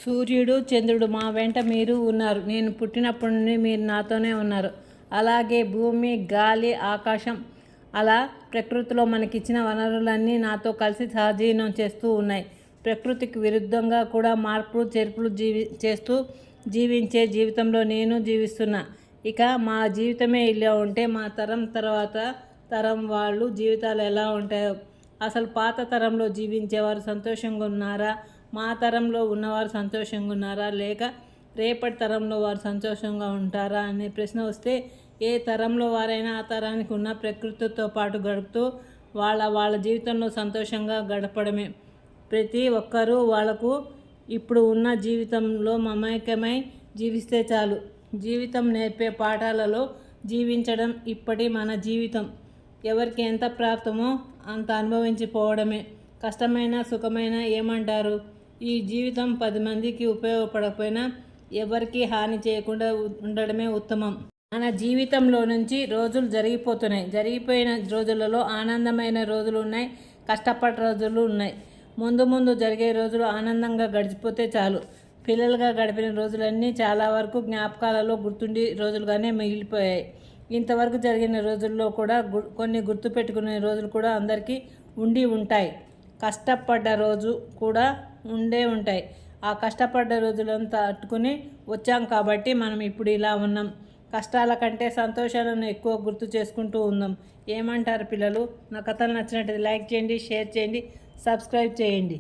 సూర్యుడు, చంద్రుడు మా వెంట మీరు ఉన్నారు. నేను పుట్టినప్పటి నుండి మీరు నాతోనే ఉన్నారు. అలాగే భూమి, గాలి, ఆకాశం, అలా ప్రకృతిలో మనకిచ్చిన వనరులన్నీ నాతో కలిసి సహజీవనం చేస్తూ ఉన్నాయి. ప్రకృతికి విరుద్ధంగా కూడా మార్పులు చేర్పులు చేస్తూ జీవించే జీవితంలో నేను జీవిస్తున్నా. ఇక మా జీవితమే ఇలా ఉంటే మా తరం తర్వాత తరం వాళ్ళు జీవితాలు ఎలా ఉంటాయో. అసలు పాత తరంలో జీవించేవారు సంతోషంగా ఉన్నారా? మా తరంలో ఉన్నవారు సంతోషంగా ఉన్నారా? లేక రేపటి తరంలో వారు సంతోషంగా ఉంటారా అనే ప్రశ్న వస్తే ఏ తరంలో వారైనా ఆ తరానికి ఉన్న ప్రకృతితో పాటు గడుపుతూ వాళ్ళ జీవితంలో సంతోషంగా గడపడమే. ప్రతి ఒక్కరూ వాళ్లకు ఇప్పుడు ఉన్న జీవితంలో మమేకమై జీవిస్తే చాలు. జీవితం నేర్పే పాఠాలలో జీవించడం ఇప్పటి మన జీవితం. ఎవరికి ఎంత ప్రాప్తమో అంత అనుభవించిపోవడమే. కష్టమైన సుఖమైన ఏమంటారు? ఈ జీవితం 10 మందికి ఉపయోగపడకపోయినా ఎవరికి హాని చేయకుండా ఉండడమే ఉత్తమం. మన జీవితంలో నుంచి రోజులు జరిగిపోతున్నాయి. జరిగిపోయిన రోజులలో ఆనందమైన రోజులు ఉన్నాయి, కష్టపడ్డ రోజులు ఉన్నాయి. ముందు జరిగే రోజులు ఆనందంగా గడిచిపోతే చాలు. పిల్లలుగా గడిపిన రోజులన్నీ చాలా వరకు జ్ఞాపకాలలో గుర్తుండి రోజులుగానే మిగిలిపోయాయి. ఇంతవరకు జరిగిన రోజుల్లో కూడా కొన్ని గుర్తుపెట్టుకునే రోజులు కూడా అందరికీ ఉండి ఉంటాయి. కష్టపడ్డ రోజు కూడా ఉండే ఉంటాయి. ఆ కష్టపడ్డ రోజులను తట్టుకుని వచ్చాం కాబట్టి మనం ఇప్పుడు ఇలా ఉన్నాం. కష్టాల కంటే సంతోషాలను ఎక్కువ గుర్తు చేసుకుంటూ ఉందాం. ఏమంటారు పిల్లలు? నా కథలు నచ్చినట్టు లైక్ చేయండి, షేర్ చేయండి, సబ్స్క్రైబ్ చేయండి.